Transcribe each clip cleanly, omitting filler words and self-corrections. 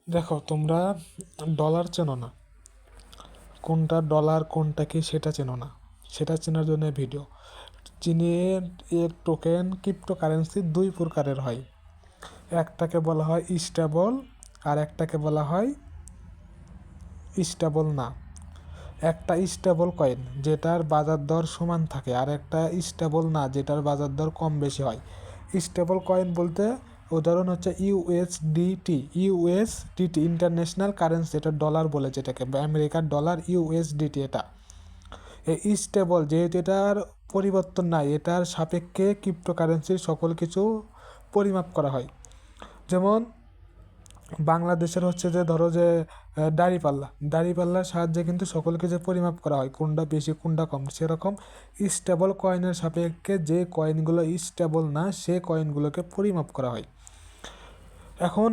দেখো, তোমরা ডলার চেনো না, কোনটা ডলার কোনটা কি সেটা চেনো না। সেটা চেনার জন্য ভিডিও চীনের এর টোকেন ক্রিপ্টোকারেন্সি দুই প্রকারের হয়। একটাকে বলা হয় স্টেবল, আর একটাকে বলা হয় স্টেবল না। একটা স্টেবল কয়েন যেটার বাজার দর সমান থাকে, আর একটা স্টেবল না যেটার বাজার দর কম বেশি হয়। স্টেবল কয়েন বলতে উদাহরণ হচ্ছে ইউএসডিটি ইন্টারন্যাশনাল কারেন্সি, এটা ডলার বলে যেটাকে, আমেরিকার ডলার ইউএসডিটি। এটা এই স্টেবল যেহেতু এটার পরিবর্তন নাই, এটার সাপেক্ষে ক্রিপ্টোকারেন্সির সকল কিছু পরিমাপ করা হয়। যেমন বাংলাদেশের হচ্ছে যে ধরো যে দাড়িপাল্লার সাহায্যে কিন্তু সকল কিছু পরিমাপ করা হয়, কোনটা বেশি কোনটা কম। সেরকম স্টেবল কয়েনের সাপেক্ষে যে কয়েনগুলো স্টেবল না সে কয়েনগুলোকে পরিমাপ করা হয়। এখন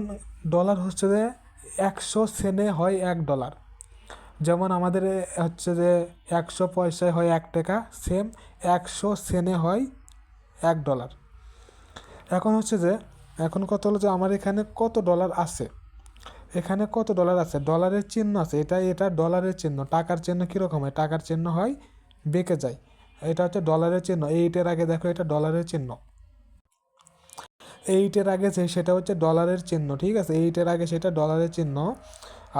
ডলার হচ্ছে যে 100 সেনে হয় $1। যেমন আমাদের হচ্ছে যে 100 পয়সায় হয় $1, সেম 100 সেনে হয় $1। এখন হচ্ছে যে এখন কথা হলো যে আমার এখানে কত ডলার আছে। এখানে কত ডলার আছে, ডলারের চিহ্ন আছে, এটা ডলারের চিহ্ন। টাকার চিহ্ন কীরকম হয়, টাকার চিহ্ন হয় বেঁকে যায়। এটা হচ্ছে ডলারের চিহ্ন। এইটের আগে দেখো এটা ডলারের চিহ্ন, এইটের আগে সেটা হচ্ছে ডলারের চিহ্ন, ঠিক আছে। এইটের আগে সেটা ডলারের চিহ্ন।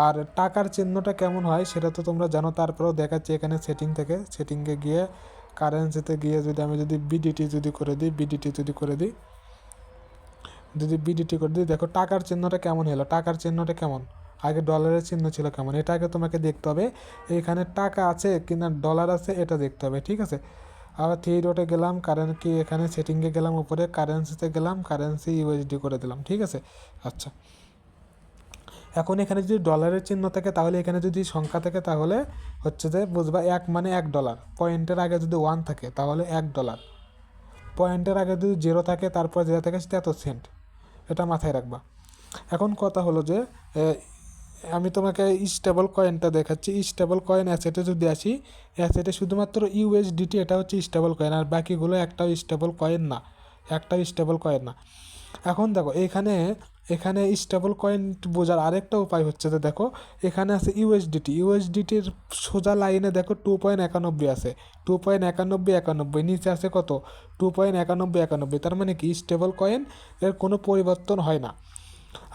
আর টাকার চিহ্নটা কেমন হয় সেটা তো তোমরা জানো, তারপরেও দেখাচ্ছি এখানে সেটিংয়ে গিয়ে কারেন্সিতে গিয়ে যদি বিডিটি করে দিই, দেখো টাকার চিহ্নটা কেমন হলো। টাকার চিহ্নটা কেমন, আগে ডলারের চিহ্ন ছিল কেমন, এটা আগে তোমাকে দেখতে হবে। এখানে টাকা আছে কিনা ডলার আছে এটা দেখতে হবে, ঠিক আছে। আবার 3 ডটে গেলাম, এখানে সেটিংয়ে গেলাম, উপরে কারেন্সিতে গেলাম, কারেন্সি ইউএসডি করে দিলাম, ঠিক আছে। আচ্ছা, এখন এখানে যদি ডলারের চিহ্ন থাকে তাহলে এখানে যদি সংখ্যা থাকে তাহলে হচ্ছে যে বুঝবা মানে $1। পয়েন্টের আগে যদি 1 থাকে তাহলে $1। পয়েন্টের আগে যদি 0 থাকে, তারপর যেটা থাকে সেটা এত সেন্ট। এটা মাথায় রাখবা। এখন কথা হলো যে আমি তোমাকে স্টেবল কয়েনটা দেখাচ্ছি। স্টেবল কয়েন অ্যাসেটে যদি আসি, অ্যাসেটে শুধুমাত্র ইউএসডিটি এটা হচ্ছে স্টেবল কয়েন, আর বাকিগুলো একটাও স্টেবল কয়েন না। এখন দেখো এখানে স্টেবল কয়েন বোঝার আরেকটা উপায় হচ্ছে যে দেখো এখানে আছে ইউএসডিটির সোজা লাইনে দেখো 2.91 আছে, 2.91, নিচে আছে কত 2.91, তার মানে কি স্টেবল কয়েন এর কোনো পরিবর্তন হয় না।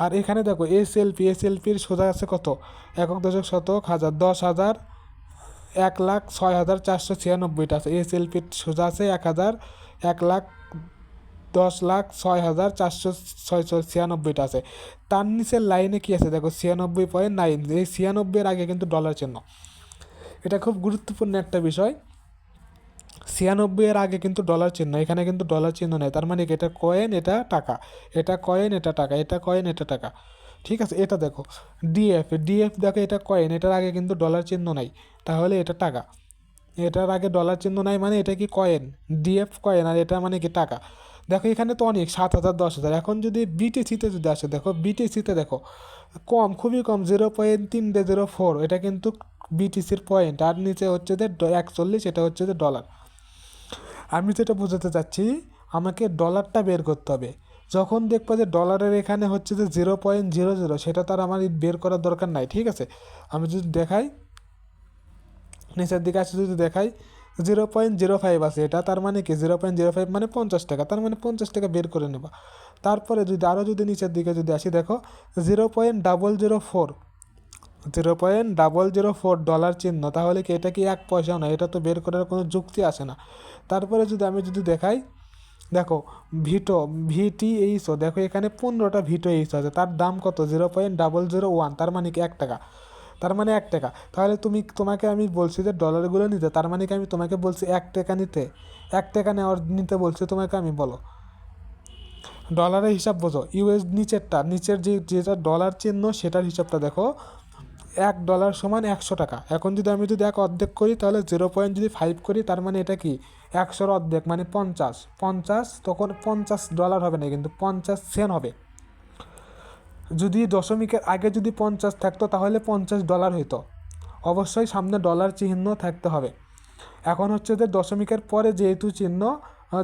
আর এখানে দেখো এসএলপির সোজা আছে কত, একক দশক শতক হাজার 10,000 1,06,496 আছে। এসএলপির সোজা আছে 1,10,06,496 আছে। তার নিচের লাইনে কি আছে দেখো 96.9, এই 96 আগে কিন্তু ডলার চিহ্ন। এটা খুব গুরুত্বপূর্ণ একটা বিষয়। 96 আগে কিন্তু ডলার চিহ্ন, এখানে কিন্তু ডলার চিহ্ন নেই। তার মানে এটা কয়েন এটা টাকা, এটা কয়েন এটা টাকা, এটা কয়েন এটা টাকা, ঠিক আছে। এটা দেখো ডিএফ দেখো, এটা কয়েন, এটার আগে কিন্তু ডলার চিহ্ন নাই, তাহলে এটা টাকা। এটার আগে ডলার চিহ্ন নাই মানে এটা কি কয়েন, ডিএফ কয়েন, আর এটা মানে কি টাকা। দেখো এখানে তো অনেক 7,000 10,000। এখন যদি বিটিসিতে যদি আসে, দেখো বিটিসিতে দেখো কম, খুবই কম, 0.304, এটা কিন্তু বিটিসির পয়েন্ট। আর নিচে হচ্ছে যে 41, এটা হচ্ছে যে ডলার। আমি যেটা বোঝাতে চাচ্ছি, আমাকে ডলারটা বের করতে হবে। যখন দেখবো যে ডলারের এখানে হচ্ছে যে 0.00, সেটা তো আর আমার বের করার দরকার নাই, ঠিক আছে। আমি যদি দেখাই নিচের দিকে আসে, যদি দেখাই 0.05 আছে, এটা তার মানে কি 0.05 মানে $50, তার মানে $50 বের করে নেবা। তারপরে যদি নিচের দিকে যদি আসি, দেখো 0.004 ডলার চিহ্ন, তাহলে কি এটা কি 1 পয়সাও না, এটা তো বের করার কোনো যুক্তি আসে না। তারপরে আমি দেখাই, দেখো ভিটিএইচও, দেখো এখানে 15টা ভিটিএইচ আছে, তার দাম কত 0.001, তার মানে কি $1, তার মানে $1। তাহলে তোমাকে আমি বলছি যে ডলারগুলো নিতে, তার মানে কি আমি তোমাকে বলছি $1 নিতে, $1 নিতে বলছি তোমাকে আমি, বলো ডলারের হিসাব বোঝো। নিচের যেটা ডলার চিহ্ন সেটার হিসাবটা দেখো, $1 সমান $100। এখন আমি যদি এক অর্ধেক করি তাহলে 0.5 করি, তার মানে এটা কি 100-র অর্ধেক মানে 50, তখন $50 হবে না, কিন্তু 50 সেন্ট হবে। যদি দশমিকের আগে যদি 50 থাকতো তাহলে $50 হইতো, অবশ্যই সামনে ডলার চিহ্ন থাকতে হবে। এখন হচ্ছে যে দশমিকের পরে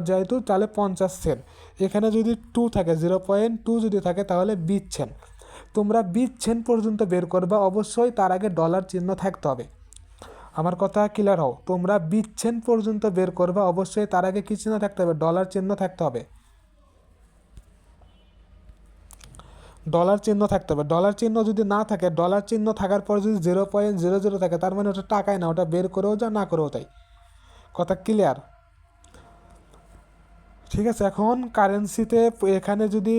যেহেতু তাহলে 50 সেন্ট। এখানে যদি 2 থাকে, 0.2 যদি থাকে তাহলে 20 সেন্ট। তোমরা বিট চেন পর্যন্ত বের করবা, অবশ্যই তার আগে ডলার চিহ্ন থাকতে হবে। আমার কথা ক্লিয়ার হও, তোমরা বিট চেন পর্যন্ত বের করবা, অবশ্যই তার আগে কী চিহ্ন থাকতে হবে? ডলার চিহ্ন থাকতে হবে। ডলার চিহ্ন থাকতে হবে। ডলার চিহ্ন যদি না থাকে, ডলার চিহ্ন থাকার পর যদি 0.00 থাকে, তার মানে ওটা টাকায় না, ওটা বের করেও যা না করেও তাই। কথা ক্লিয়ার? ঠিক আছে। এখন কারেন্সিতে এখানে যদি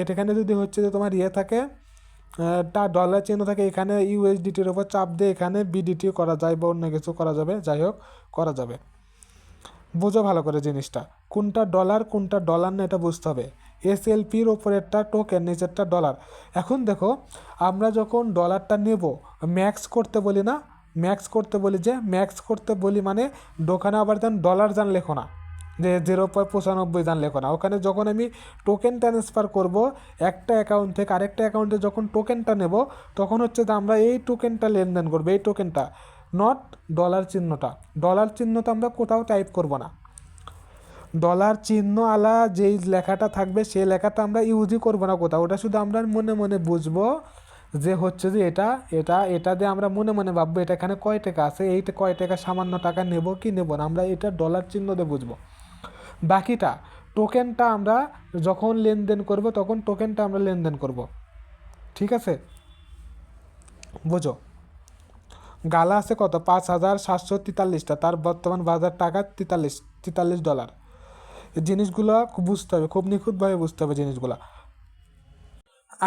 এখানে যদি হচ্ছে যে তোমার ইয়ে থাকে, তা ডলার চিহ্ন থাকে, এখানে ইউএসডিটির ওপর চাপ দিয়ে এখানে বিডিটি করা যায় বা অন্য কিছু করা যাবে, যাই হোক করা যাবে। বোঝো ভালো করে জিনিসটা, কোনটা ডলার কোনটা ডলার না এটা বুঝতে হবে। এসএলপির ওপরেরটা টোকেন, নিচেরটা ডলার। এখন দেখো, আমরা যখন ডলারটা নেব, ম্যাক্স করতে বলি না, ম্যাক্স করতে বলি, যে ম্যাক্স করতে বলি মানে দোকানে আবার যেন ডলার যান লেখো না, যে 0.95 যান লেখো না। ওখানে যখন আমি টোকেন ট্রান্সফার করব একটা অ্যাকাউন্ট থেকে আরেকটা অ্যাকাউন্টে, যখন টোকেনটা নেব, তখন হচ্ছে যে আমরা এই টোকেনটা লেনদেন করবো, এই টোকেনটা, নট ডলার চিহ্নটা। ডলার চিহ্নটা আমরা কোথাও টাইপ করব না। ডলার চিহ্ন আলা যেই লেখাটা থাকবে সেই লেখাটা আমরা ইউজই করবো না কোথাও, ওটা শুধু আমরা মনে মনে বুঝবো যে হচ্ছে যে এটা এটা এটা দিয়ে আমরা মনে মনে ভাববো এটা এখানে কয় টাকা আছে, এইটা কয় টাকা, সামান্য টাকা নেব কি নেব না, আমরা এটা ডলার চিহ্ন দিয়ে বুঝবো। বাকিটা টোকেনটা আমরা যখন লেনদেন করব তখন টোকেনটা আমরা লেনদেন করব। ঠিক আছে, বোঝো। গালা আছে কত? 5,743টা, তার বর্তমান বাজার টাকা 43 ডলার। এই জিনিসগুলো খুব বুঝতে হবে, খুব নিখুঁতভাবে বুঝতে হবে জিনিসগুলো।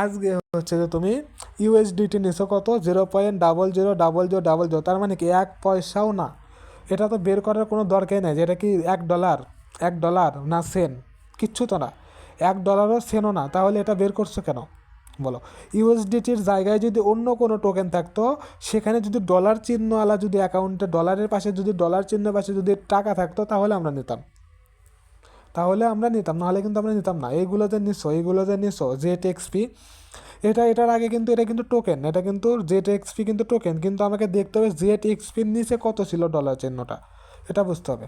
আজকে হচ্ছে যে তুমি ইউএসডিটি নিছো কত? 0.000000, তার মানে কি 1 পয়সাও না। এটা তো বের করার কোনো দরকারই নেই যে এটা কি $1 না সেন, কিচ্ছু তো না, $1ও সেনও না, তাহলে এটা বের করছো কেন বলো? ইউএসডিটির জায়গায় যদি অন্য কোনো টোকেন থাকতো, সেখানে যদি ডলার চিহ্নওয়ালা যদি অ্যাকাউন্টে ডলারের পাশে যদি ডলার চিহ্নের পাশে যদি টাকা থাকতো, তাহলে আমরা নিতাম, নাহলে কিন্তু আমরা নিতাম না। এইগুলো যে নিছো জেটএক্সপি, এটার আগে কিন্তু এটা কিন্তু টোকেন, এটা কিন্তু জেটএক্সপি কিন্তু টোকেন, কিন্তু আমাকে দেখতে হবে জেটএক্সপির নিচে কত ছিল ডলার চিহ্নটা, এটা বুঝতে হবে।